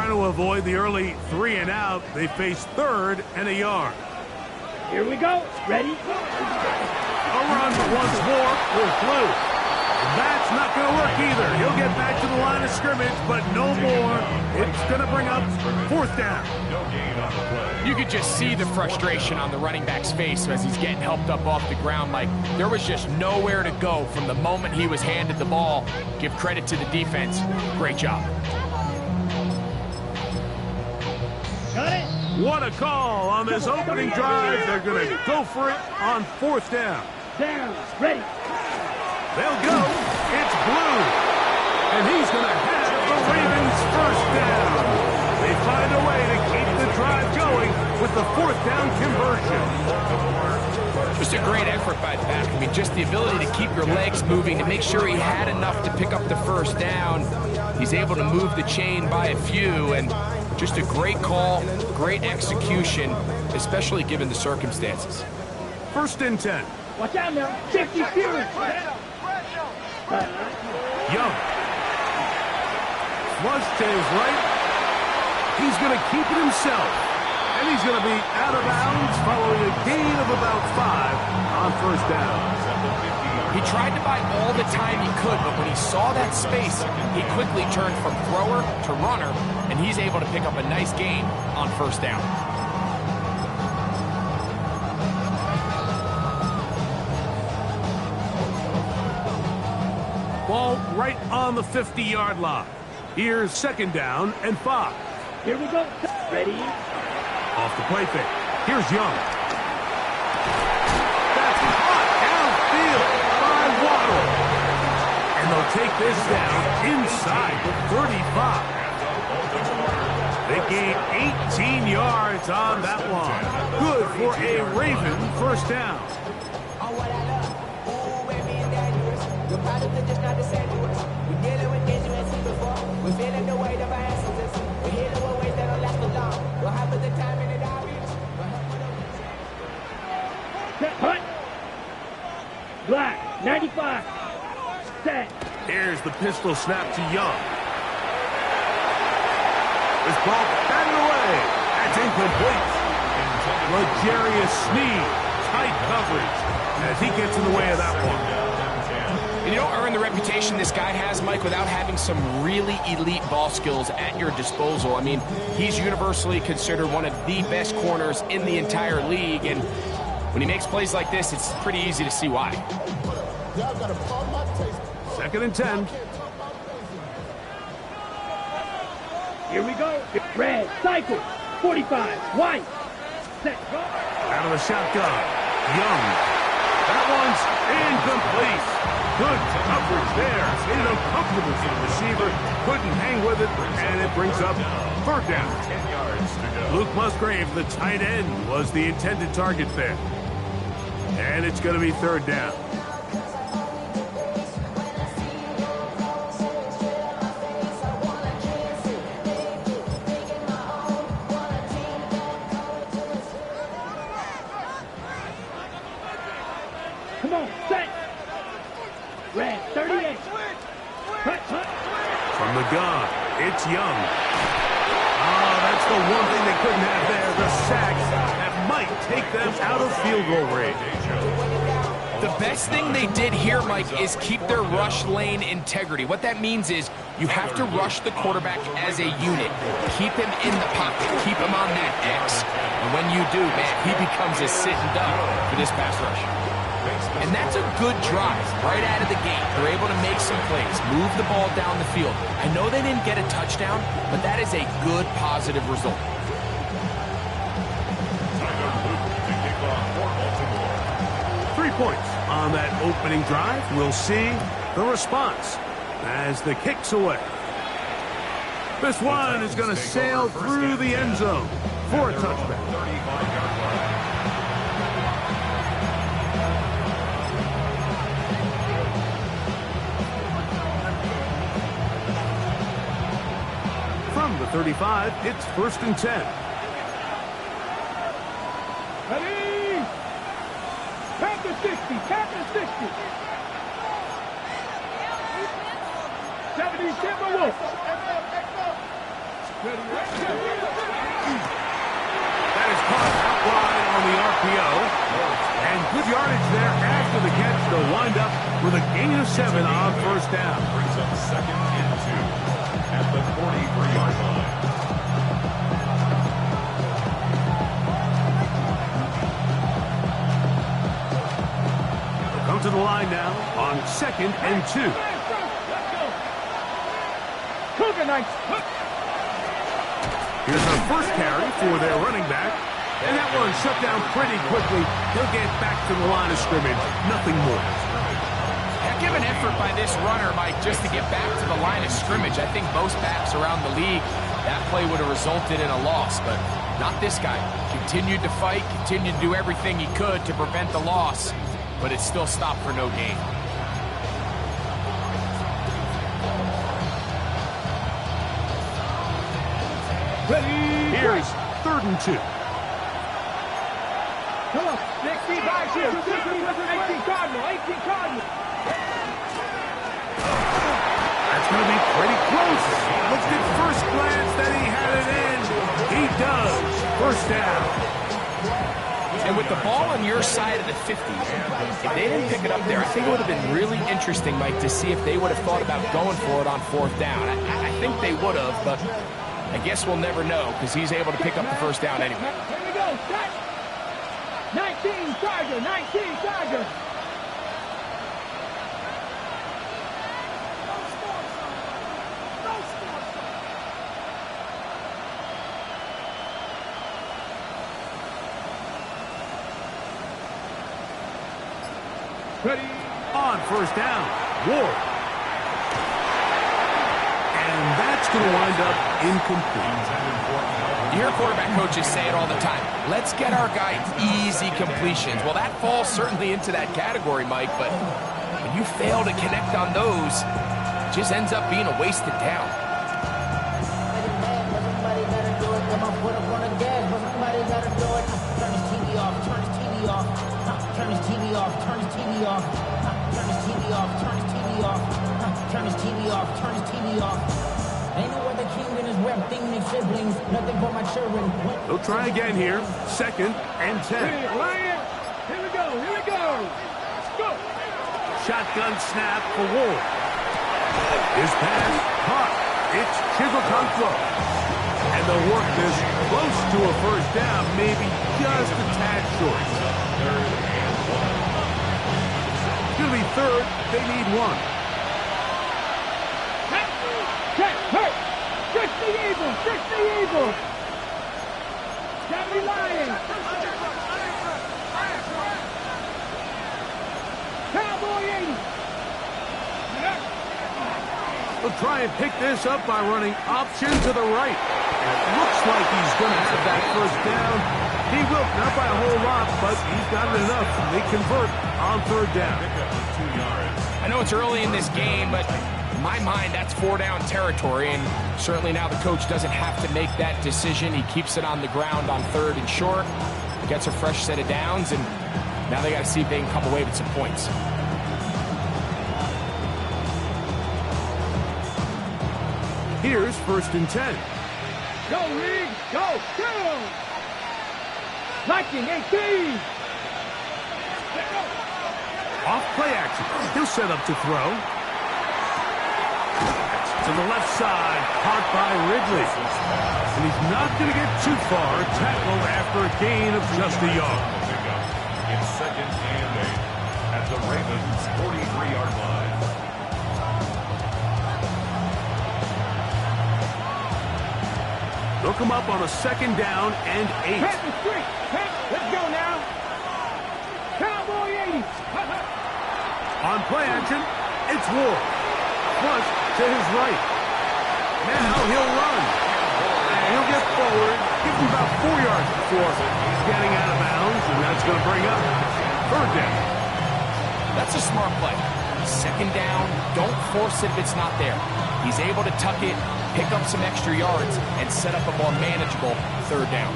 trying to avoid the early 3 and out. They face 3rd and a yard. Here we go. Ready? A run once more with Blue. That's not going to work either. He'll get back to the line of scrimmage, but no more. It's going to bring up 4th down. You could just see the frustration on the running back's face as he's getting helped up off the ground. Like, there was just nowhere to go from the moment he was handed the ball. Give credit to the defense. Great job. Got it. What a call on this opening drive. They're going to go for it on 4th down. Down. Ready. They'll go. It's Blue. And he's going to have the Ravens' 1st down. They find a way to keep the drive going with the 4th down conversion. Just a great effort by the back. I mean, just the ability to keep your legs moving to make sure he had enough to pick up the 1st down. He's able to move the chain by a few, and just a great call, great execution, especially given the circumstances. 1st and 10. Watch out now. 50 fewer. Young. Flush to his right. He's going to keep it himself. And he's going to be out of bounds following a gain of about 5 on 1st down. He tried to buy all the time he could, but when he saw that space, he quickly turned from thrower to runner, and he's able to pick up a nice gain on 1st down. Ball right on the 50-yard line. Here's 2nd down and 5. Here we go. Ready? Off the play fake. Here's Young. That's hot downfield by Waddle. And they'll take this down inside the 35. They gain 18 yards on that one. Good for a Raven 1st down. Hunt. Black. 95. Set. Here's the pistol snap to Young. This ball batted away. That's incomplete. L'Jarius Sneed. Tight coverage as he gets in the way of that one. And you don't earn the reputation this guy has, Mike, without having some really elite ball skills at your disposal. I mean, he's universally considered one of the best corners in the entire league, and when he makes plays like this, it's pretty easy to see why. 2nd and 10. Here we go. Red. Cycle. 45. White. Set. Go. Out of the shotgun. Young. That one's incomplete. Good coverage there. Made it uncomfortable for the receiver. Couldn't hang with it, and it brings up 3rd down. Luke Musgrave, the tight end, was the intended target there. And it's going to be 3rd down. Come on. Set. Red. 38. Cut. From the gun, it's Young. Oh, that's the one thing they couldn't have there, the sack that might take them out of field goal range. The best thing they did here, Mike, is keep their rush lane integrity. What that means is you have to rush the quarterback as a unit. Keep him in the pocket. Keep him on that X. And when you do, man, he becomes a sitting duck for this pass rush. And that's a good drive right out of the gate. They're able to make some plays, move the ball down the field. I know they didn't get a touchdown, but that is a good, positive result. 3 points on that opening drive. We'll see the response as the kick's away. This one is going to sail through the end zone for a touchback. From the 35, it's 1st and 10. Ready? Tap the 60. Tap the 60. 70 Timberwolves. That is caught out wide on the RPO. And good yardage there after the catch to wind up with a gain of 7 on first down. Brings up 2nd and 2 at the 43-yard line. Come to the line now on 2nd and 2. Here's our first carry for their running back. And that one shut down pretty quickly. He'll get back to the line of scrimmage. Nothing more. Heck of an effort by this runner, Mike, just to get back to the line of scrimmage. I think most backs around the league, that play would have resulted in a loss, but not this guy. Continued to fight, continued to do everything he could to prevent the loss, but it still stopped for no gain. Here's 3rd and 2. Come on, 16 back here. 18 Cardinal, 18 Cardinal. That's going to be pretty close. Looks at first glance that he had it in. He does. First down. And with the ball on your side of the 50, if they didn't pick it up there, I think it would have been really interesting, Mike, to see if they would have thought about going for it on 4th down. I think they would have, but I guess we'll never know because he's able to pick up the first down anyway. Here we go, set. 19 Charger, 19 Charger. Ready. On first down. Ward. And that's going to wind up incomplete. You hear quarterback coaches say it all the time. Let's get our guy easy completions. Well, that falls certainly into that category, Mike, but when you fail to connect on those, it just ends up being a wasted down. Turn his TV off, turn his TV off, turn his TV off, turn his TV off, turn his TV off, turn his TV off. Ain't no other king in his web thing than siblings, nothing but my children. They'll try again here. 2nd and 10. Lion, here we go, here we go. Let's go. Shotgun snap for Ward. His pass caught. It's Chizelton. And they'll work this close to a first down, maybe just a tad short. It's going to be 3rd. They need 1. Hey, fix the evil, fix the evil. Johnny Lion. Cowboy 80. They'll try and pick this up by running option to the right. And it looks like he's going to have that first down. He will, not by a whole lot, but he's got it enough. They convert on 3rd down. I know it's early in this game, but in my mind, that's 4-down territory, and certainly now the coach doesn't have to make that decision. He keeps it on the ground on 3rd and short, gets a fresh set of downs, and now they got to see if they can come away with some points. Here's 1st and 10. Go, Reed, go, go. Liking 18. Off play action. He'll set up to throw. To the left side, caught by Ridley. And he's not going to get too far. Tackled after a gain of just a yard. It's 2nd and 8 at the Ravens' 43-yard line. They'll come up on a 2nd down and 8. Pat the street. Pat, let's go now. Cowboy 80. On play action, it's Ward. Flush to his right. Now he'll run. And he'll get forward. Give him about 4 yards before he's getting out of bounds. And that's going to bring up 3rd down. That's a smart play. 2nd down, don't force it if it's not there. He's able to tuck it, pick up some extra yards, and set up a more manageable 3rd down.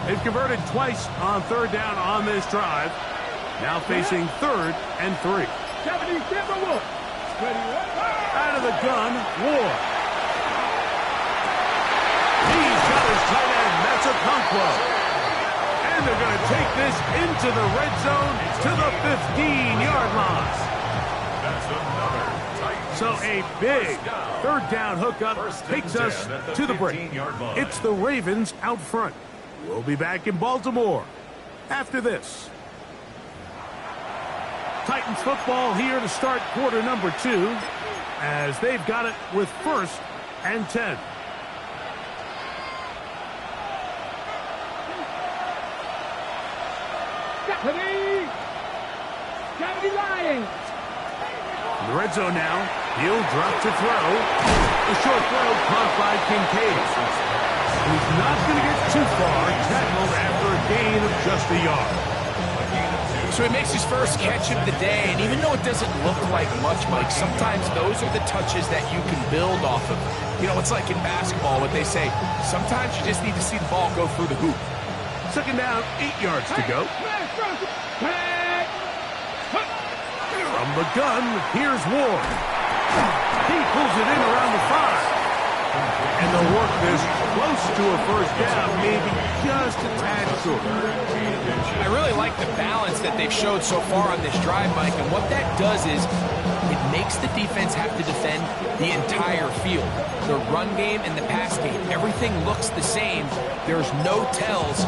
They've converted twice on third down on this drive. Now facing 3rd and 3. 70 Timberwolves. Out of the gun, Ward. He's got his tight end, Matsukonkwo. And they're going to take this into the red zone to the 15-yard line. That's another tight. So a big third down hookup takes us to the break. It's the Ravens out front. We'll be back in Baltimore after this. Titans football here to start quarter number 2 as they've got it with 1st and 10. Deputy Lions. In the red zone now. He'll drop to throw. A short throw caught by Kincaid. He's not going to get too far. Tackled after a gain of just a yard. So he makes his first catch of the day, and even though it doesn't look like much, Mike, sometimes those are the touches that you can build off of. You know, it's like in basketball, what they say, sometimes you just need to see the ball go through the hoop. 2nd down, 8 yards to go. From the gun, here's Ward. He pulls it in around the 5. And they'll work this close to a first down, maybe just a tad short. I really like the balance that they've showed so far on this drive, Mike, and what that does is it makes the defense have to defend the entire field. The run game and the pass game, everything looks the same. There's no tells,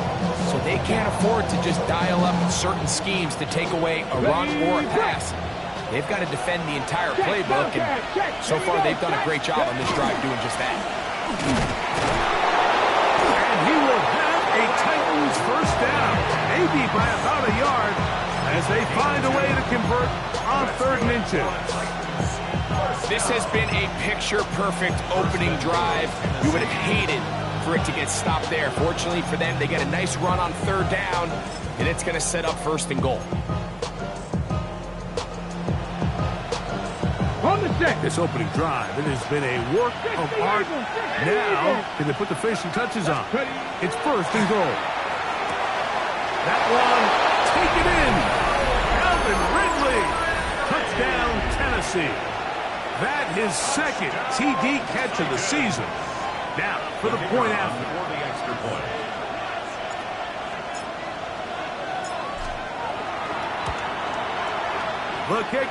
so they can't afford to just dial up certain schemes to take away a run or a pass. They've got to defend the entire playbook, and so far they've done a great job on this drive doing just that. And he will have a Titans first down, maybe by about a yard, as they find a way to convert on 3rd and inches. This has been a picture-perfect opening drive. You would have hated for it to get stopped there. Fortunately for them, they get a nice run on 3rd down, and it's going to set up 1st and goal. This opening drive, it has been a work of art. Now, can they put the finishing touches on? It's 1st and goal. That one, taken in. Alvin Ridley. Touchdown, Tennessee. That his 2nd TD catch of the season. Now, for the point after. For the extra point. The kick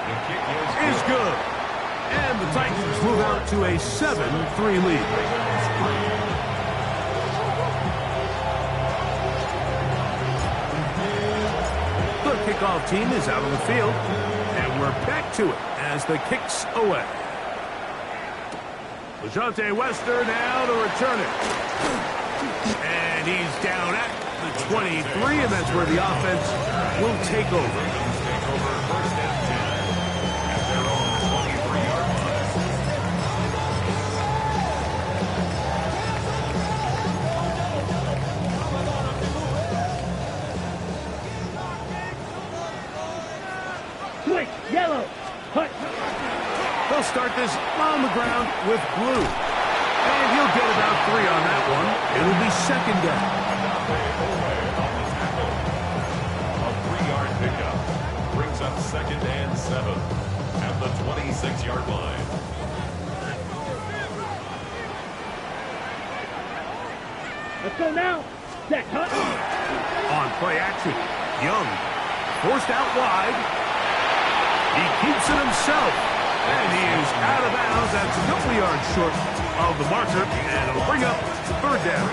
is good. And the Titans move out to a 7-3 lead. The kickoff team is out on the field. And we're back to it as the kick's away. LeJohntay Wester now to return it. And he's down at the 23, and that's where the offense will take over. Yellow. Hut. They'll start this on the ground with blue. And he'll get about 3 on that one. It'll be 2nd down. A 3-yard pickup brings up 2nd and 7 at the 26-yard line. Let's go now. Set. Hut. On play action, Young forced out wide. He keeps it himself, and he is out of bounds. That's a couple yards short of the marker, and it'll bring up 3rd down.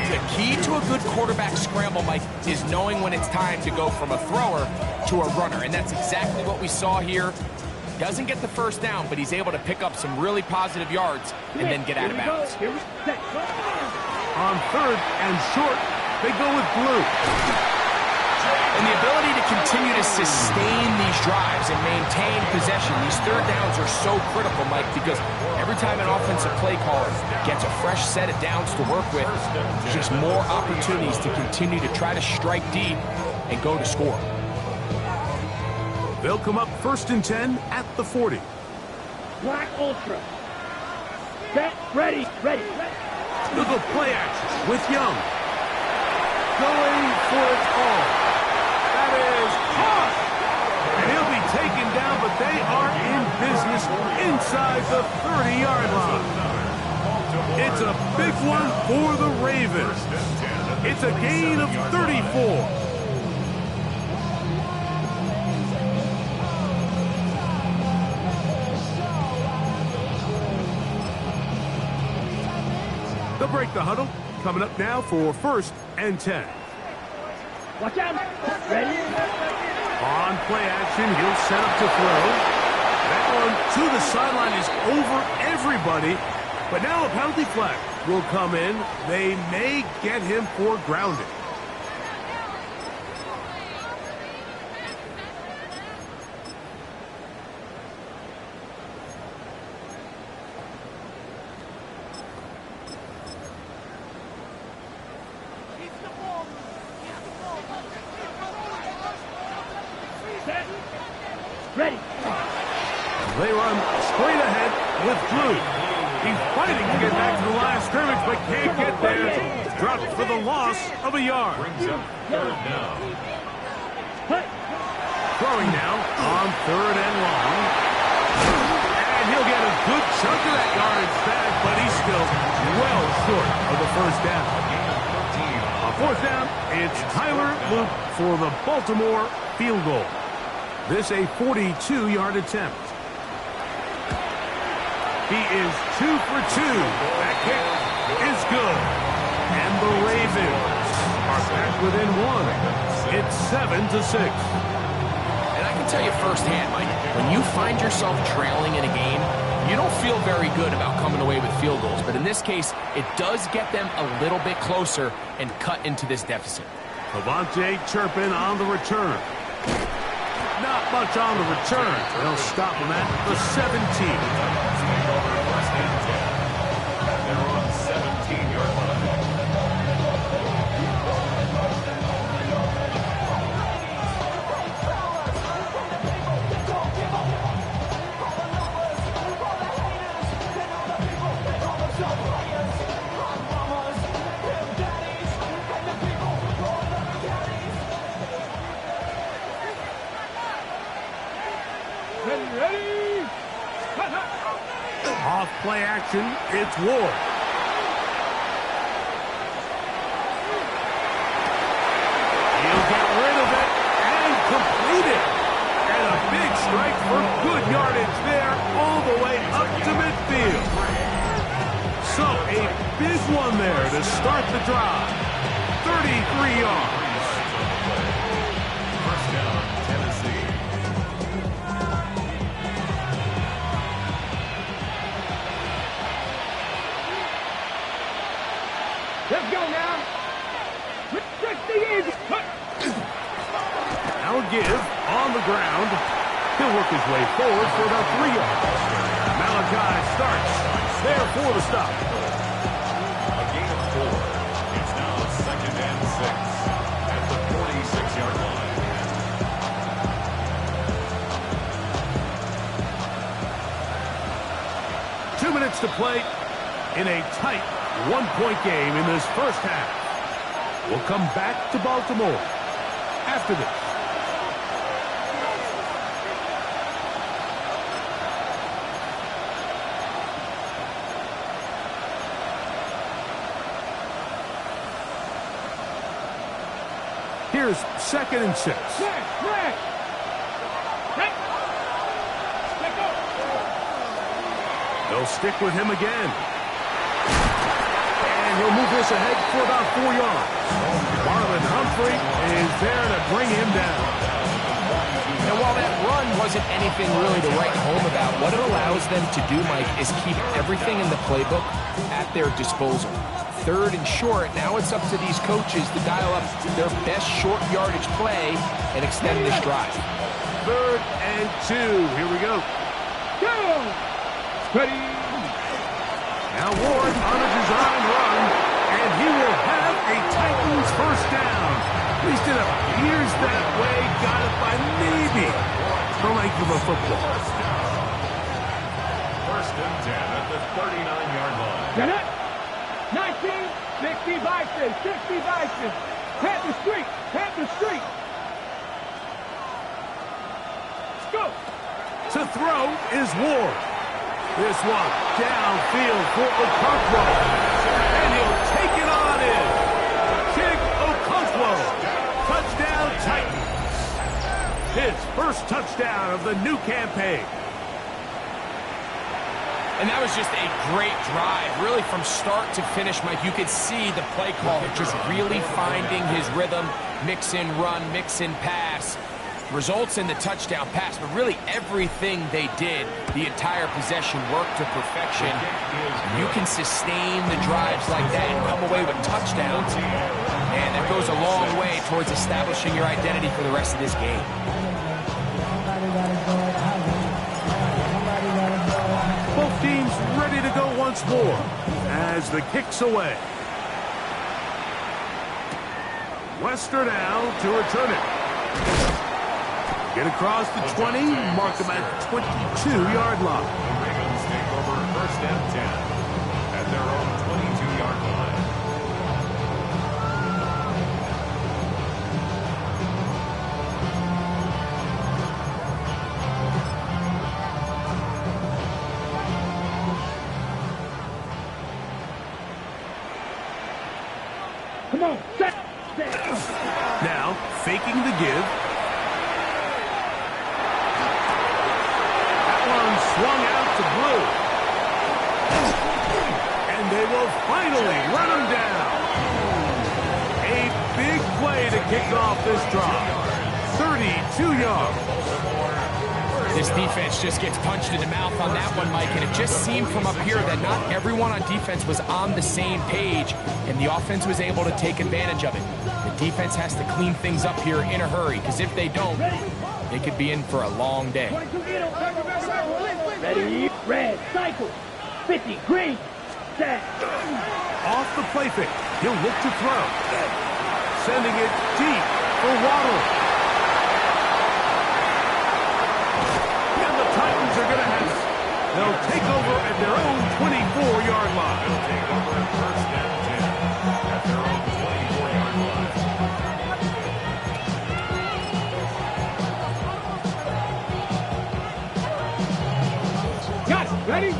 The key to a good quarterback scramble, Mike, is knowing when it's time to go from a thrower to a runner, and that's exactly what we saw here. Doesn't get the first down, but he's able to pick up some really positive yards and then get out of bounds. On 3rd and short, they go with blue. And the ability to continue to sustain these drives and maintain possession, these 3rd downs are so critical, Mike, because every time an offensive play caller gets a fresh set of downs to work with, there's just more opportunities to continue to try to strike deep and go to score. They'll come up 1st and 10 at the 40. Black Ultra. Set. Ready. They'll go play action with Young. going for it all. That is hard. And he'll be taken down, but they are in business inside the 30-yard line. It's a big one for the Ravens. It's a gain of 34. They'll break the huddle. Coming up now for 1st and 10. Watch out. Ready? On play action, he'll set up to throw. That one to the sideline is over everybody. But now a penalty flag will come in. They may get him for grounding. Set. Ready. They run straight ahead with Drew. He's fighting to get back to the line of scrimmage, but can't get there. Dropped for the loss of a yard. Brings up 3rd down. Throwing now on 3rd and long. And he'll get a good chunk of that yardage back, but he's still well short of the 1st down. On 4th down, it's Tyler Luke for the Baltimore field goal. This a 42-yard attempt. He is 2 for 2. That kick is good. And the Ravens are back within 1. It's 7-6. And I can tell you firsthand, Mike, when you find yourself trailing in a game, you don't feel very good about coming away with field goals. But in this case, it does get them a little bit closer and cut into this deficit. Avante Turpin on the return. Not much on the return. They'll stop him at the 17. They're on 17-yard line. Ready? Off play action, it's Ward. He'll get rid of it and complete it. And a big strike for good yardage there all the way up to midfield. So a big one there to start the drive. 33 yards. 1st down, Tennessee. Let's go now. Restrict the edge. Now a give on the ground. He'll work his way forward for about 3 yards. Malachi starts there for the stop. A gain of 4. It's now 2nd and 6 at the 46-yard line. Two minutes to play in a tight one-point game in this 1st half. We'll come back to Baltimore after this. Here's 2nd and 6. They'll stick with him again. And he'll move this ahead for about 4 yards. Marlon Humphrey is there to bring him down. And while that run wasn't anything really to write home about, what it allows them to do, Mike, is keep everything in the playbook at their disposal. 3rd and short, now it's up to these coaches to dial up their best short yardage play and extend this drive. 3rd and 2. Here we go. Go! Ready? Now Ward on a design run, and he will have a Titans 1st down. At least it appears that way. Got it by maybe the length of a football. 1st and 10 at the 39-yard line. Get it? 19, 60 Vikings, 60 Vikings. Panther streak! Panther streak! Let's go! To throw is Ward. This one downfield for Okonkwo. And he'll take it on in. Chig Okonkwo. Touchdown Titans. His first touchdown of the new campaign. And that was just a great drive, really from start to finish, Mike. You could see the play caller just really finding his rhythm, mix in run, mix in pass. Results in the touchdown pass, but really everything they did, the entire possession worked to perfection. You can sustain the drives like that and come away with touchdowns, and that goes a long way towards establishing your identity for the rest of this game. Both teams ready to go once more as the kick's away. Wester now to return it. Get across the 20, mark them at the 22-yard line. The Ravens take over first and 10 at their own 22-yard line. Come on, set! Now, faking the give. That one swung out to Blue. And they will finally run him down. A big play to kick off this drive. 32 yards. This defense just gets punched in the mouth on that one, Mike, and it just seemed from up here that not everyone on defense was on the same page, and the offense was able to take advantage of it. The defense has to clean things up here in a hurry, because if they don't, they could be in for a long day. Ready, red, cycle, 50, green, set. Off the play fake. He'll look to throw. Sending it deep for Waddle. Titans are going to have it. They'll take over at their own 24-yard line. They'll take over at first and 10 at their own 24-yard line. Got it. Ready?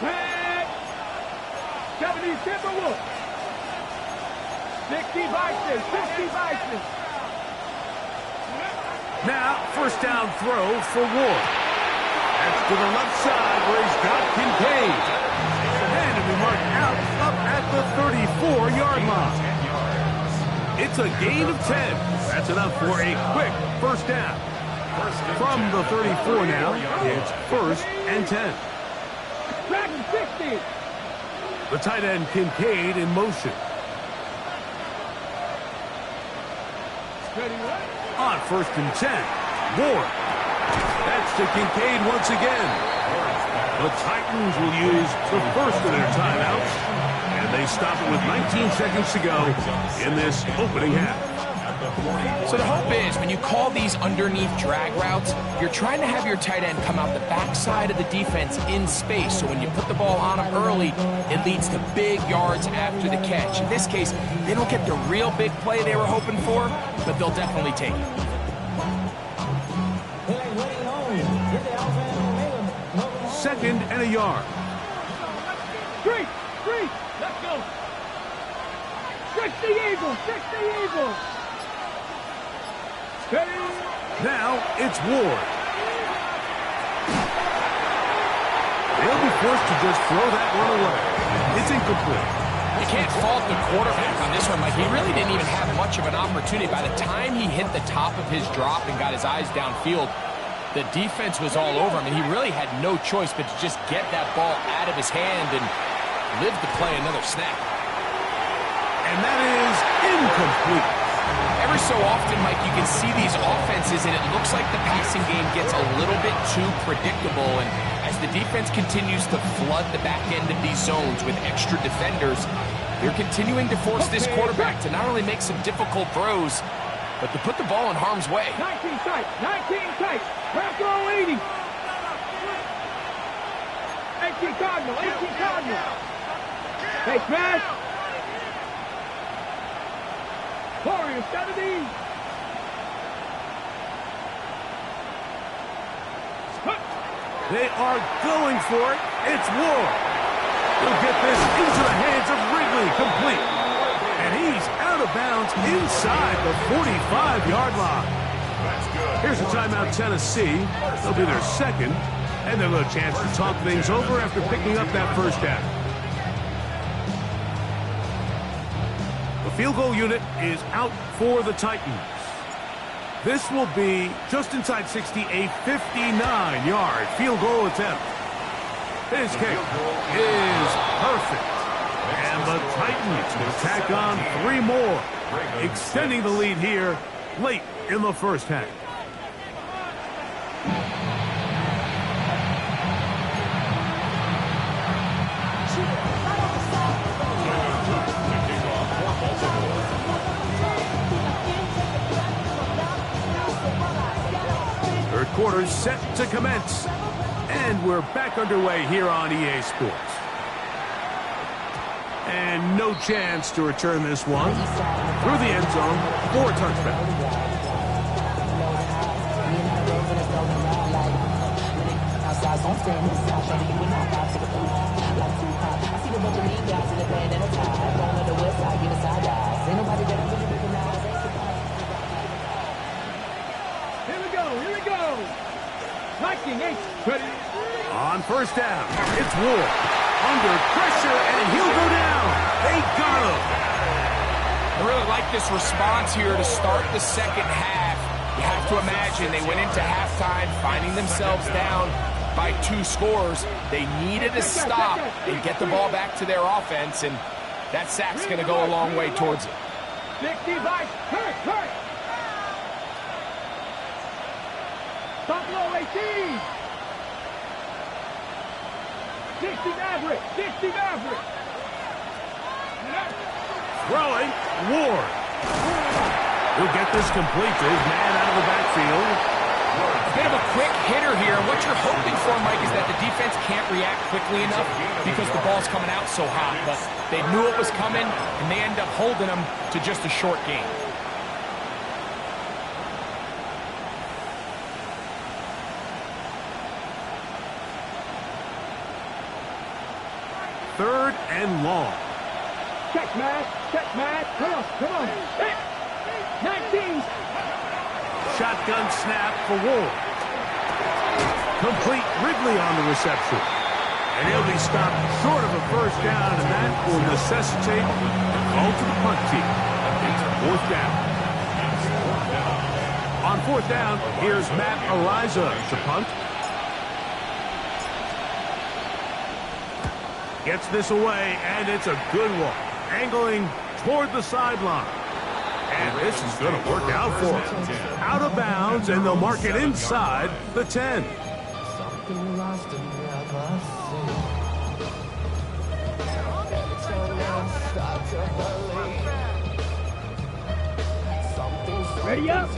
Red. 70 Timberwolves. 60 Bison. 60 Bison. Now, first down throw for Ward. That's to the left side where he's got Kincaid. And it'll be marked out up at the 34-yard line. It's a gain of 10. That's enough for a quick first down. From the 34 now, it's first and 10. Dragon 60. The tight end Kincaid in motion. Ready, what? On first and 10, Ward. That's to Kincaid once again. The Titans will use the first of their timeouts, and they stop it with 19 seconds to go in this opening half. So the hope is when you call these underneath drag routes, you're trying to have your tight end come out the backside of the defense in space. So when you put the ball on him early, it leads to big yards after the catch. In this case, they don't get the real big play they were hoping for, but they'll definitely take it. Second and a yard. Streak, let's go. 60 Eagles, 60 Eagles. Ready? Now it's Ward. They'll be forced to just throw that one away. It's incomplete. You can't fault the quarterback on this one, Mike. He really didn't even have much of an opportunity. By the time he hit the top of his drop and got his eyes downfield, the defense was all over him, and he really had no choice but to just get that ball out of his hand and live to play another snap. And that is incomplete. Every so often, Mike, you can see these offenses, and it looks like the passing game gets a little bit too predictable. And as the defense continues to flood the back end of these zones with extra defenders, they're continuing to force this quarterback to not only make some difficult throws, but to put the ball in harm's way. 19 tight, 19 tight. Back row 80. 18 Cardinal, 18 Cardinal. Hey, Smash. Warriors got a knee. They are going for it. It's Ward. He'll get this into the hands of Wrigley, complete. And he's out of bounds inside the 45-yard line. Here's a timeout, Tennessee. They'll be their second, and they'll have a chance to talk things over after picking up that first down. The field goal unit is out for the Titans. This will be just inside 60, a 59-yard field goal attempt. His kick is perfect. And the Titans will tack on 3 more, extending the lead here late in the first half. Third quarter's set to commence. And we're back underway here on EA Sports. And no chance to return this one through the end zone for a touchdown. Here we go. Viking 8, ready. On first down, it's Ward. Under pressure, and he'll go down. They got him. I really like this response here to start the second half. You have to imagine they went into halftime finding themselves down by 2 scores. They needed to stop and get the ball back to their offense, and that sack's going to go a long way towards it. 60, Vice, hurry. Top low 18. 60 Maverick. Throwing, Ward. He'll get this complete to his man out of the backfield. A bit of a quick hitter here. What you're hoping for, Mike, is that the defense can't react quickly enough because the ball's coming out so hot. But they knew it was coming, and they end up holding them to just a short game. Third and long. Check, Matt. Come on. 19. Shotgun snap for Ward. Complete, Wrigley on the reception. And he'll be stopped short of a first down, and that will necessitate a call to the punt team. It's 4th down. On 4th down, here's Matt Ariza to punt. Gets this away, and it's a good one. Angling toward the sideline. And this is going to work out for him. Out of bounds, and they'll mark it inside the 10. Ready up.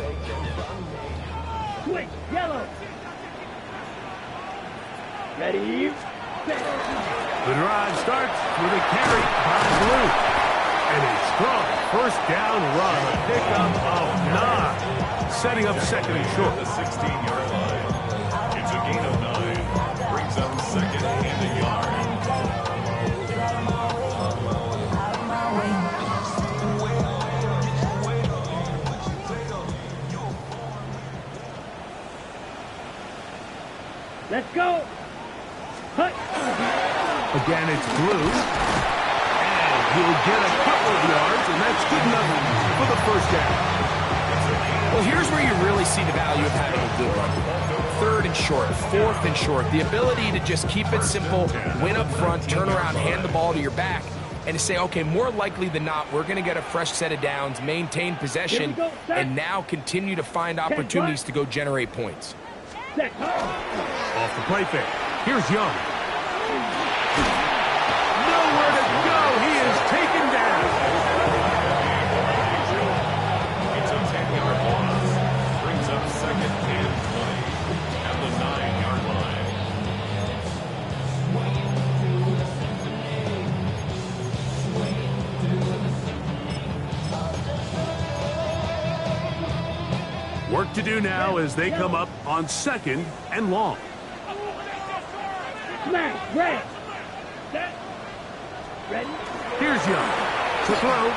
Quick, yellow. Ready, set. The drive starts with a carry by Blue. And a strong first down run, a pickup of 9, setting up second and short. The 16-yard line. It's a gain of 9. Brings up second and a yard. Let's go. Hut. Again, it's Blue. And he'll get a couple of yards, and that's good enough for the first down. Well, here's where you really see the value of having a good run. 3rd and short, 4th and short. The ability to just keep it simple, win up front, turn around, hand the ball to your back, and to say, okay, more likely than not, we're going to get a fresh set of downs, maintain possession, and now continue to find opportunities to go generate points. Off the play fake. Here's Young. Nowhere to go. He is taken down. It's a 10-yard loss. Brings up second and 20 at the 9-yard line. What to do now as they come up on 2nd and long. Smash, red. Set. Ready. Here's Young to throw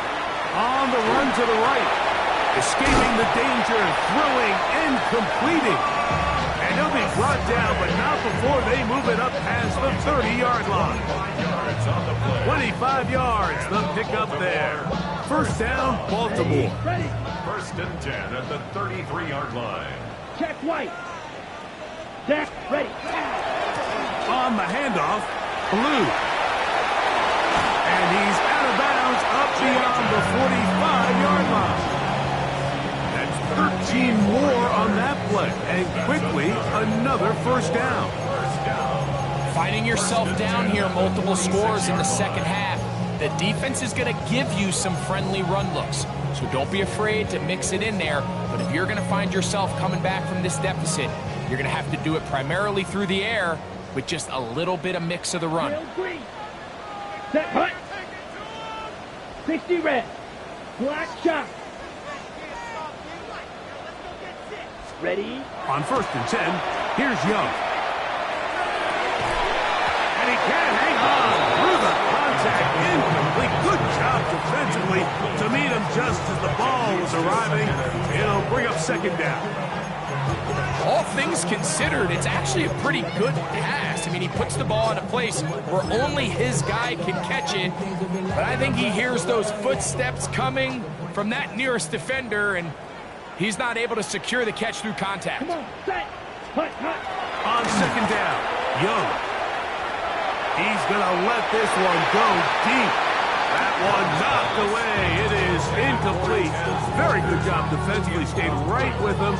on the run to the right. Escaping the danger, throwing and completing. And he'll be brought down, but not before they move it up past the 30-yard line. 25 yards, the pickup there. First down, Baltimore. Ready. 1st and 10 at the 33-yard line. Check White. Zach, ready. On the handoff, Blue. And he's out of bounds up beyond the 45-yard line. That's 13 more on that play. And quickly, another first down. Finding yourself down here, multiple scores in the second half. The defense is going to give you some friendly run looks. So don't be afraid to mix it in there. But if you're going to find yourself coming back from this deficit, you're going to have to do it primarily through the air with just a little bit of mix of the run. Set, hut. 60 red. Black shot. Ready. On 1st and 10, here's Young. And he can't hang on through the contact. Incomplete. Good job defensively to meet him just as the ball was arriving. It'll bring up 2nd down. All things considered, it's actually a pretty good pass. I mean, he puts the ball in a place where only his guy can catch it. But I think he hears those footsteps coming from that nearest defender, and he's not able to secure the catch through contact. Come on, set. Hut, hut. On 2nd down, Young. He's going to let this one go deep. That one knocked away. It is incomplete. Very good job defensively. Stayed right with him.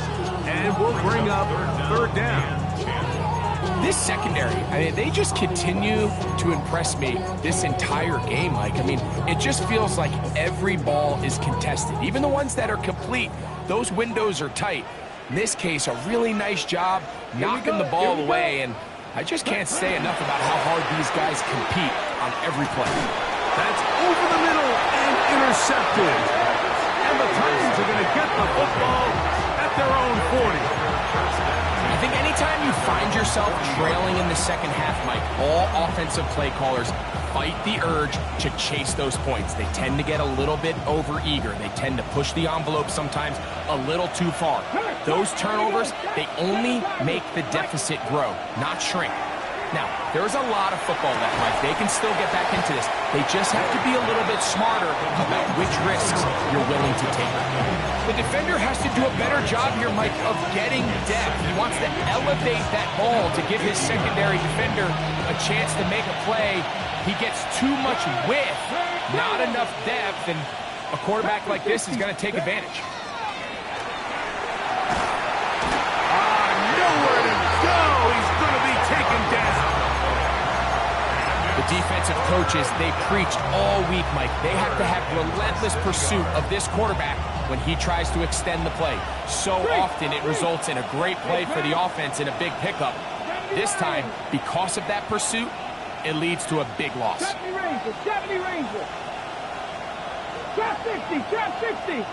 And we'll bring up 3rd down. This secondary, I mean, they just continue to impress me this entire game, Mike. I mean, it just feels like every ball is contested. Even the ones that are complete, those windows are tight. In this case, a really nice job knocking the ball away, and I just can't say enough about how hard these guys compete on every play. That's over the middle and intercepted. And the Titans are going to get the football at their own 40. I think anytime you find yourself trailing in the second half, Mike, all offensive play callers fight the urge to chase those points. They tend to get a little bit overeager. They tend to push the envelope sometimes a little too far. Those turnovers, they only make the deficit grow, not shrink. Now, there's a lot of football left, Mike. They can still get back into this. They just have to be a little bit smarter about which risks you're willing to take. The defender has to do a better job here, Mike, of getting depth. He wants to elevate that ball to give his secondary defender a chance to make a play. He gets too much width, not enough depth, and a quarterback like this is going to take advantage. Nowhere to go. He's going to be taken down. The defensive coaches, they preached all week, Mike. They have to have relentless pursuit of this quarterback when he tries to extend the play. So often it results in a great play for the offense and a big pickup. This time, because of that pursuit, it leads to a big loss. 70 Ranger. Trap 60, trap 60.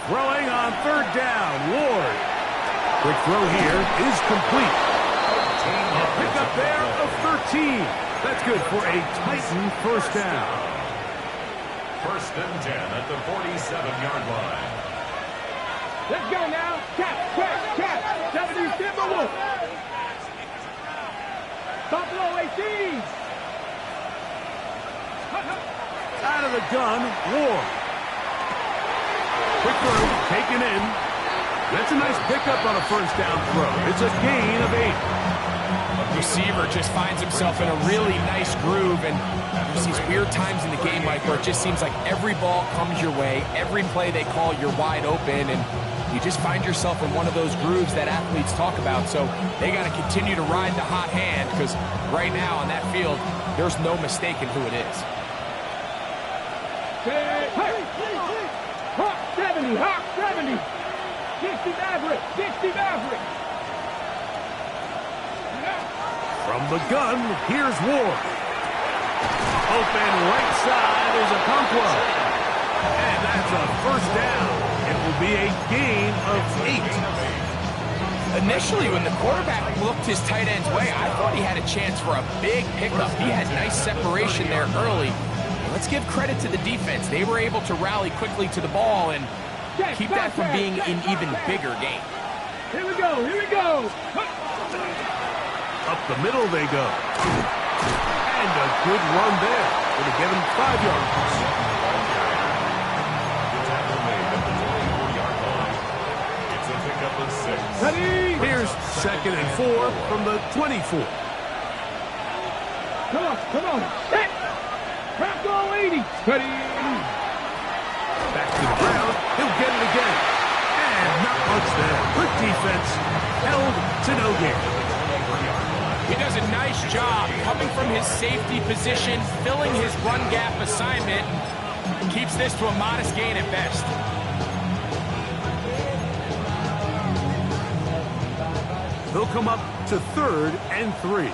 Throwing on 3rd down, Ward. Quick throw here is complete. A pickup there of 13. That's good for a Titan first down. 1st and 10 at the 47-yard line. Let's go now. Cap. 70 Timberwolf. Buffalo 18. Out of the gun, Ward. Quick throw, taken in. That's a nice pickup on a first down throw. It's a gain of 8. Receiver just finds himself in a really nice groove, and there's these weird times in the game, Mike, where it just seems like every ball comes your way, every play they call, you're wide open, and you just find yourself in one of those grooves that athletes talk about. So they got to continue to ride the hot hand, because right now on that field, there's no mistaking who it is. Hawk 70, Hawk 70. 60 Maverick. From the gun, here's Ward. Open right side is a Conquo. And that's a first down. It will be a gain of 8. Initially, when the quarterback looked his tight end's way, I thought he had a chance for a big pickup. He had nice separation there early. Let's give credit to the defense. They were able to rally quickly to the ball and keep that from being an even bigger game. Here we go, here we go. Up the middle they go. And a good run there. Would have given 5 yards. It's a pickup of 6. Here's 2nd and 4 from the 24. Come on. Set. Crack all 80. Ready. Back to the ground. He'll get it again. And not much there. Good defense. Held to no gain. He does a nice job coming from his safety position, filling his run gap assignment, keeps this to a modest gain at best. He'll come up to 3rd and 3.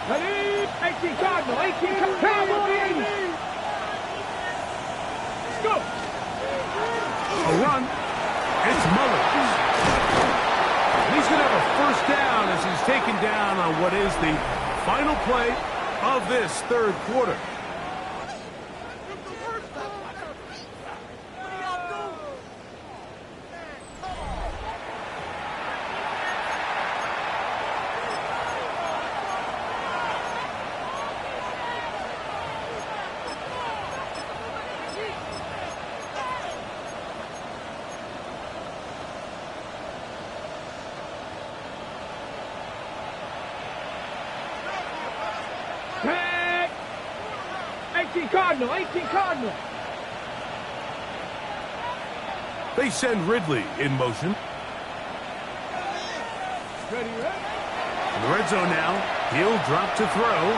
Ready. 18 Cardinal. 18 Cowboy 80. Let's go. A run. It's Mullins. He's going to have a first down as he's taken down on what is the final play of this 3rd quarter. Tag. 18 Cardinal. 18 Cardinal. They send Ridley in motion. Ready. In the red zone now. He'll drop to throw.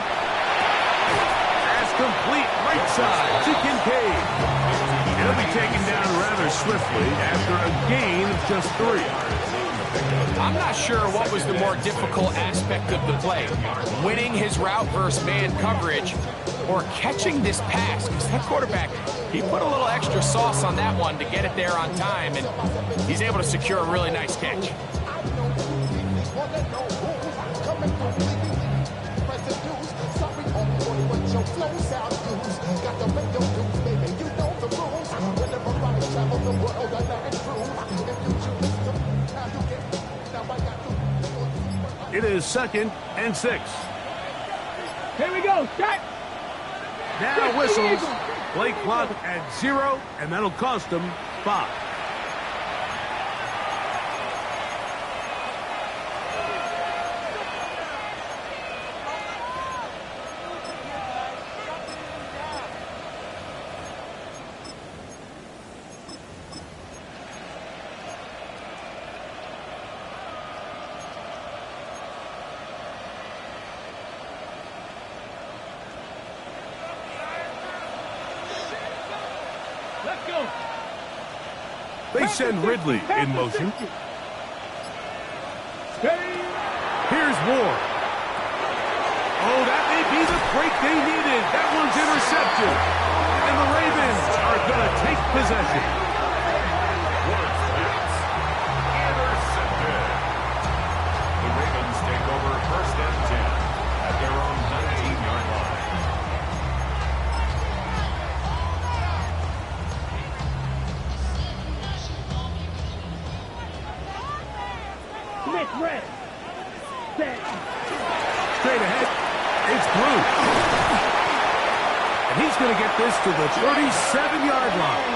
Pass complete right side to Kincaid. He'll be taken down rather swiftly after a gain of just 3. I'm not sure what was the more difficult aspect of the play, winning his route versus man coverage or catching this pass, because that quarterback, he put a little extra sauce on that one to get it there on time, and he's able to secure a really nice catch. It is 2nd and 6. Here we go. Set. Now whistles. Play clock at 0, and that'll cost them 5. Let's go. They send Ridley in motion. Here's Ward. Oh, that may be the break they needed. That one's intercepted. And the Ravens are going to take possession. Ward's pass. Intercepted. The Ravens take over 1st and 10 at their own 19-yard line. Smith red. Set. Straight ahead, it's Blue. And he's going to get this to the 37-yard line.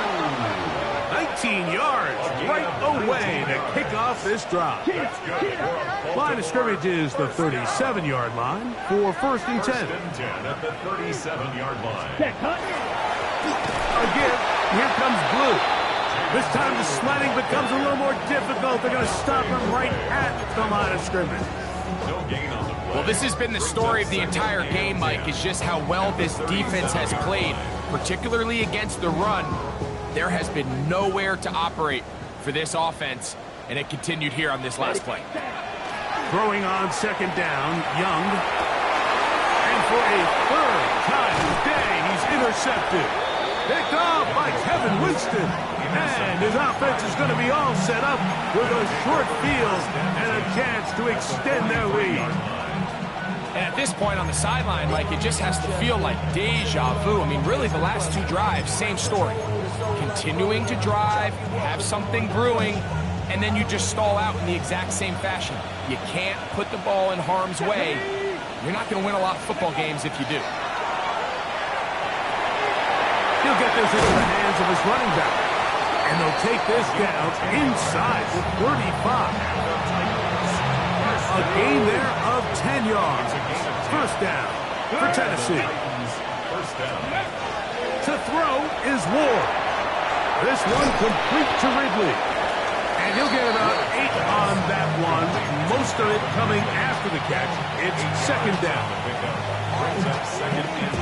19 yards right away to kick off this drive. Line of scrimmage is the 37-yard line for 1st and 10. 1st and 10 at the 37-yard line. Set. Cut. Again, here comes Blue. This time the sledding becomes a little more difficult. They're going to stop him right at the line of scrimmage. No gain on the play. Well, this has been the story of the entire game, Mike, is just how well this defense has played, particularly against the run. There has been nowhere to operate for this offense, and it continued here on this last play. Throwing on 2nd down, Young. And for a 3rd time today, he's intercepted. Picked off by Kevin Winston. And his offense is going to be all set up with a short field and a chance to extend their lead. And at this point on the sideline, Mike, it just has to feel like deja vu. I mean, really, the last two drives, same story. Continuing to drive, have something brewing, and then you just stall out in the exact same fashion. You can't put the ball in harm's way. You're not going to win a lot of football games if you do. He'll get this into the hands of his running back. And they'll take this down inside the 35. A gain there of 10 yards. First down for Tennessee. To throw is Ward. This one complete to Ridley. And he'll get about 8 on that one. Most of it coming after the catch. It's second down. Second and 2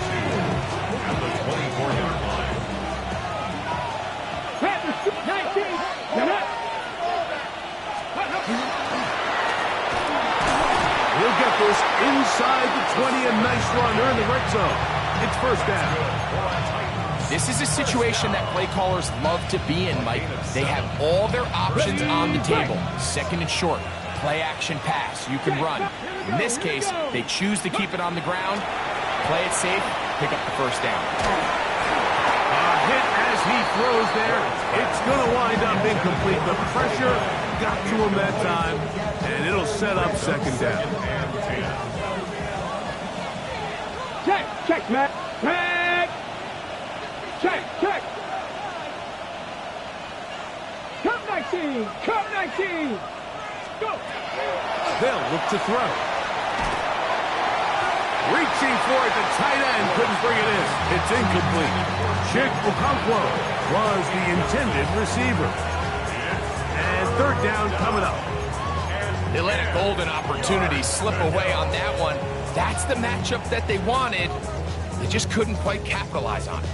at the 24-yard line. 19. He'll get this inside the 20, a nice run. They're in the red zone. It's first down. This is a situation that play callers love to be in, Mike. They have all their options on the table. Second and short, play action pass. You can run. In this case, they choose to keep it on the ground, play it safe, pick up the first down. Hit as he throws there. It's going to wind up incomplete. The pressure got to him that time, and it'll set up second down. Check, Matt. Check. Come 19. Go. They'll look to throw. Reaching for it, the tight end couldn't bring it in. It's incomplete. Chick Okonkwo was the intended receiver. And third down coming up. They let a golden opportunity slip away on that one. That's the matchup that they wanted. They just couldn't quite capitalize on it.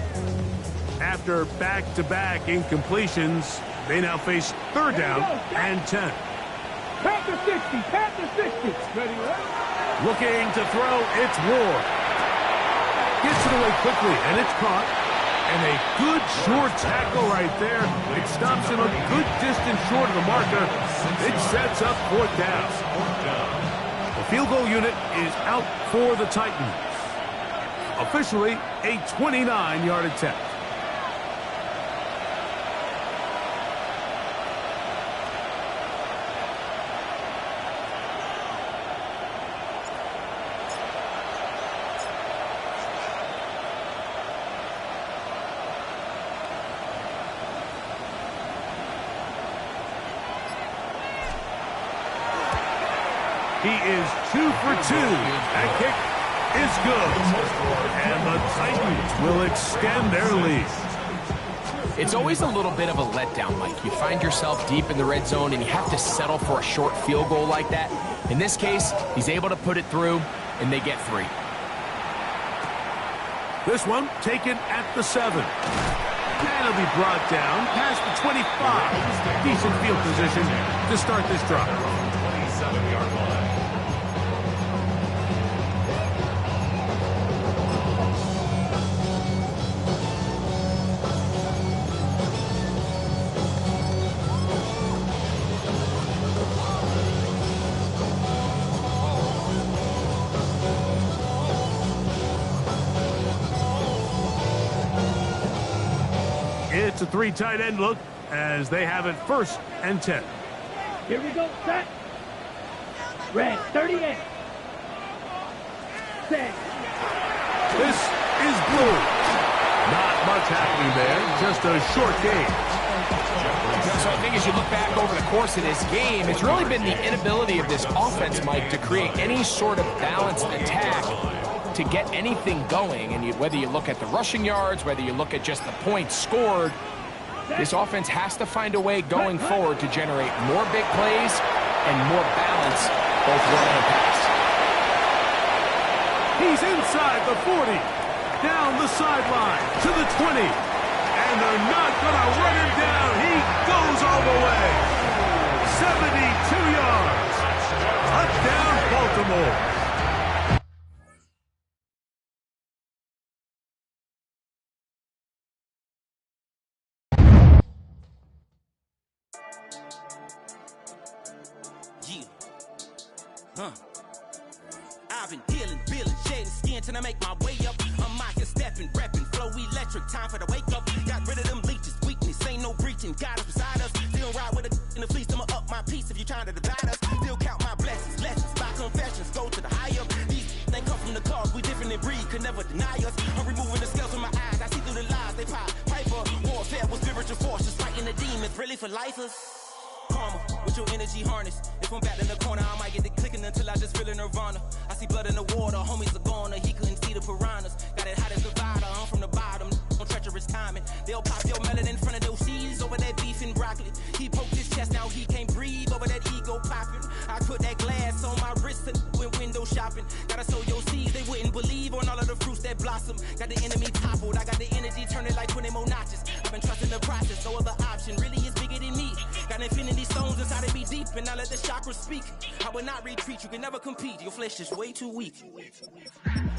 After back-to-back incompletions, they now face third down and 10. Pat the 60. Ready, Looking to throw, it's Ward. Gets it away quickly, and it's caught. And a good short tackle right there. It stops him a good distance short of the marker. It sets up fourth down. The field goal unit is out for the Titans. Officially, a 29-yard attempt. He is 2 for 2. That kick is good. And the Titans will extend their lead. It's always a little bit of a letdown, Mike. You find yourself deep in the red zone and you have to settle for a short field goal like that. In this case, he's able to put it through, and they get 3. This one taken at the 7. And it'll be brought down past the 25. Decent field position to start this drive. 27-yard line. It's a 3 tight end look as they have it first and 10. Here we go, set. Red, 38. Set. This is blue. Not much happening there, just a short game. So I think as you look back over the course of this game, it's really been the inability of this offense, Mike, to create any sort of balanced attack to get anything going. And whether you look at the rushing yards, whether you look at just the points scored, this offense has to find a way going forward to generate more big plays and more balance, both run and pass. He's inside the 40, down the sideline to the 20, and they're not going to run him down. He goes all the way. 72 yards. Touchdown, Baltimore. I've been dealing, feeling, shedding skin till I make my way up. I'm mocking, stepping, repping, flow electric, time for the wake up. Got rid of them leeches, weakness, ain't no breaching, God is beside us. Still ride with a in the fleece, I'ma up my piece if you trying to divide us. Still count my blessings, lessons, by confessions, go to the higher. These they come from the cause, we different in breed, could never deny us. I'm removing the scales from my eyes, I see through the lies, they pop, piper. Warfare with spiritual forces, fighting the demons, really for lifers. Karma, with your energy harness. If I'm back in the corner, I might get the clicking until I just feel a nirvana. I see blood in the water, homies are gone, he couldn't see the piranhas. Got it hot as Nevada, I'm from the bottom, on treacherous timing. They'll pop your melon in front of those seeds over that beef and broccoli. He poked his chest, now he can't breathe over that ego popping. I put that glass on my wrist and went window shopping. Gotta sow your seeds, they wouldn't believe on all of the fruits that blossom. Got the enemy toppled, I got the energy turning like 20 more notches. I've been trusting the process, no other option really is bigger than me. Got infinity stones inside of me deep, and I let the chakras speak. I will not retreat, you can never compete, your flesh is way too weak.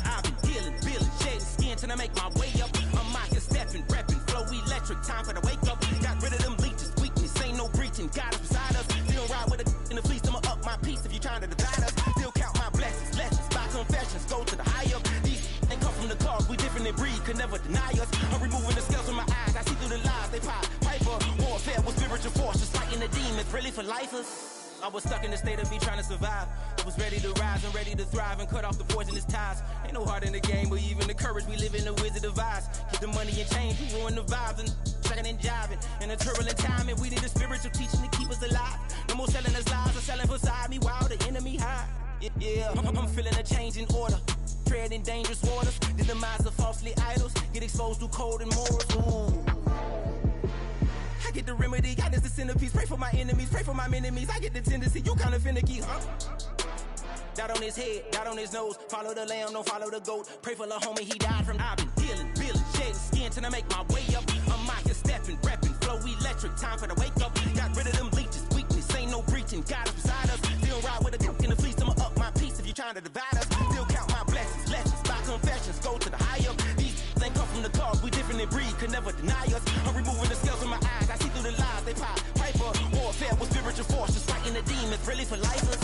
I've been dealing, feeling, shedding skin till I make my way up. I'm mocking, stepping, repping, flow electric, time for the wake up. Got rid of them leeches, weakness, ain't no breaching, God is beside us. Still ride with a in the fleece, I'ma up my piece if you trying to divide us. Still count my blessings, lessons, by confessions, go to the higher. These they come from the cause, we different in breed, could never deny us. I'm removing the scales from my eyes, I see through the lies, they pop, piper. Warfare with spiritual forces, fighting the demons, really for lifers. I was stuck in the state of me trying to survive. I was ready to rise and ready to thrive and cut off the poisonous ties. Ain't no heart in the game, but even the courage we live in the Wizard of Oz. Get the money and change, we ruin the vibes and tracking and jiving. In a turbulent time, and we need a spiritual teaching to keep us alive. No more selling us lies or selling beside me while the enemy hide. Yeah, I'm feeling a change in order. Treading dangerous waters, the demise of falsely idols. Get exposed through code and morals. Ooh. I get the remedy, God is the centerpiece. Pray for my enemies, pray for my enemies. I get the tendency, you kinda finicky, huh? Dot on his head, dot on his nose. Follow the lamb, don't follow the goat. Pray for the homie, he died from. I've been dealing, feeling, shedding skin till I make my way up. I'm mocking, stepping, repping, flow electric, time for the wake up. Got rid of them leeches, weakness, ain't no breaching, God is beside us. Still ride with a cook in the fleece, I'ma up my piece if you trying to divide us. Still count my blessings, lessons, by confessions, go to the higher. These they come from the cause, we different in breed, could never deny us. I'm removing the scales from my eyes, I see through the lies, they pop, piper. Warfare with spiritual forces, fighting the demons, really for lifers.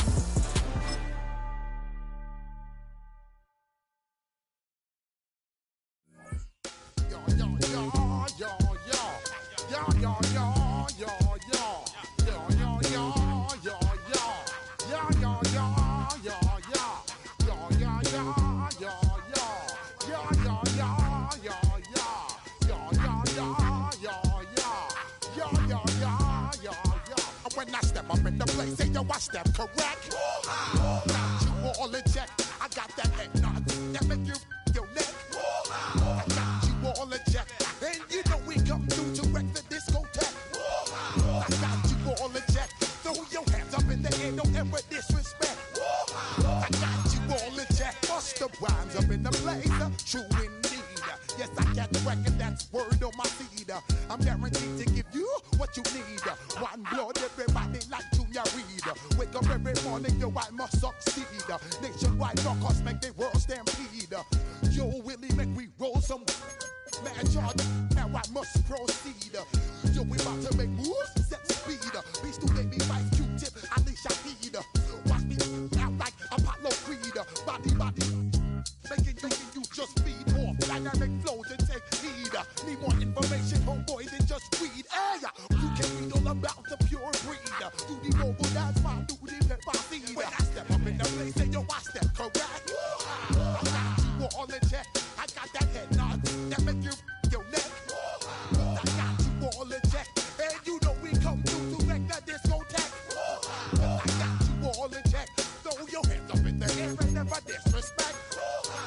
When I step up in the place, say yo, I step correct. Got you all in check. I got that head nod that make you your neck. I got you all in check, and you know we come through to wreck the discotheque. I got you all in check. Throw your hands up in the air, don't ever disrespect. I got you all in check. Bust the rhymes up in the place, true indeed. Yes, I got the record, that's word on my feed. I'm guaranteed to give you what you need. One blood, everybody like Junior Reed. Wake up every morning, yo, I must succeed. Nationwide knockouts make the world stampede. Yo, Willie, make we roll some mad charge. Now I must proceed. Yo, we about to make moves, set speed. Beast to baby, fight Q-tip, Alicia Heed. Watch me out like Apollo Creed. Body. Making you just feed off dynamic flows and take heed. Need more information, homeboy, than just read. Hey, you can read all about the pure breed. Do the mobile dance, man, do the pepper seed. When I step up in the place, say yo, I step correct. I got you all in check. I got that head nod that make you your neck. I got you all in check, and you know we come through to wreck the discotheque. I got you all in check. Throw your hands up in the air and never disrespect.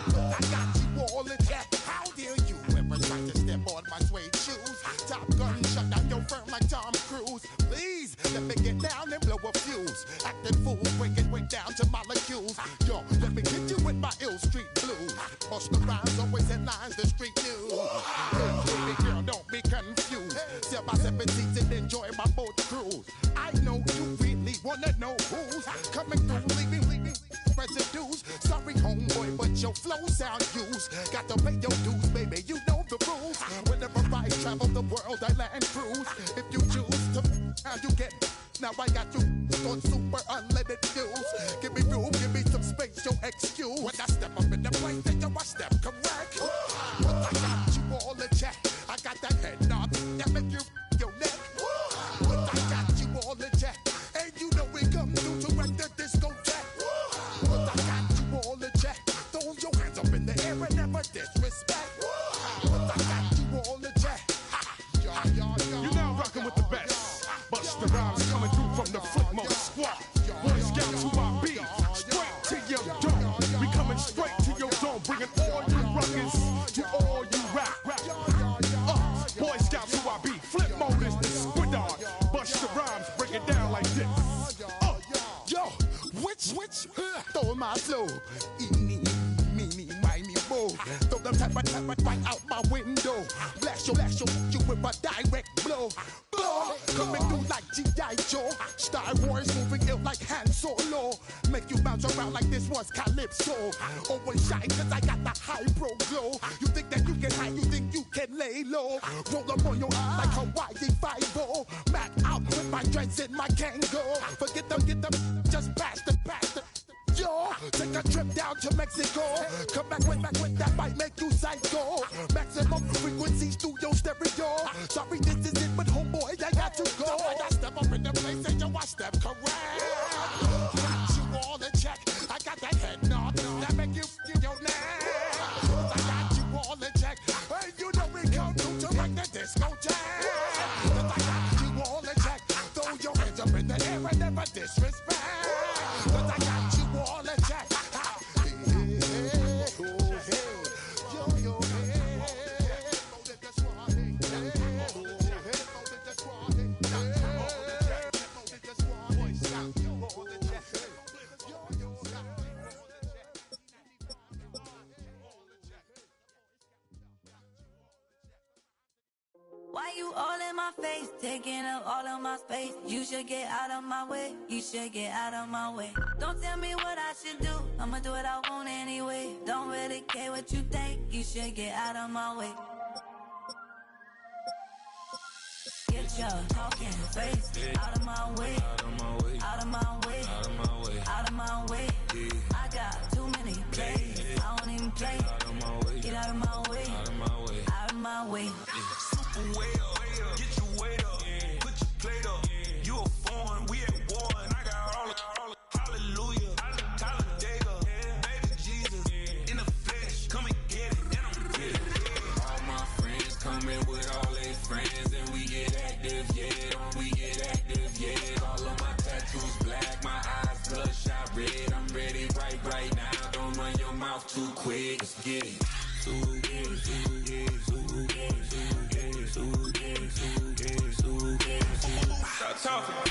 I got you all in check. How dare you ever try to step on my suede shoes? Top Gun shut down your firm like Tom Cruise. Please let me get down and blow a fuse. Acting fool, breaking way down to molecules. Yo, let me hit you with my ill street blues. Bust the rhymes, always headlines the street news. Baby girl, don't be confused. Sell my 7 seats and enjoy my boat cruise. I know you really wanna know who's coming through, leaving residues. Sorry, homeboy, but your flow sound used. Got to pay your dues, baby, you know the rules. Whenever I travel the world, I land cruise. If you choose to, how you get. Now I got you on super unlimited views. Give me room, my flow. Eeny, meeny, miny, mo. Throw them type right out my window. Blast you with a direct blow. Blow, coming through like G.I. Joe. Star Wars moving ill like Han Solo. Make you bounce around like this was Calypso. Always shine cause I got the high pro glow. You think that you can hide, you think you can lay low. Roll up on your eye like Hawaii 5-0. Mac out with my dreads in my Kango. Forget them, just pass the. Yo, take a trip down to Mexico. Come back with that might make you psycho. Maximum frequency studio stereo. Sorry, this is it, but homeboy, I got to go. I step up in the place and yo, I step correct. Got you all in check. I got that head nod that make you feel your neck. I got you all in check. Hey, you know we come through to make the disco jam. I got you all in check. Throw your hands up in the air and never disrespect. Cause I got you all in check. Why you all in my face, taking up all of my space? You should get out of my way, you should get out of my way. Don't tell me what I should do, I'ma do what I want anyway. Don't really care what you think, you should get out of my way. Get your talking face out of my way, out of my way, out of my way, out of my way, out of my way. I got too many plays, I don't even play. Get out of my way, out of my way, out of my way. Way up, get your weight up, put your plate up. You a foreign, we at war, and I got all the hallelujah, Talladega, baby Jesus, in the flesh, come and get it, and I'm with it. All my friends coming with all their friends, and we get active, yeah, we get active, yeah. All of my tattoos black, my eyes bloodshot red. I'm ready right now. Don't run your mouth too quick. Let's get it. Stop talking.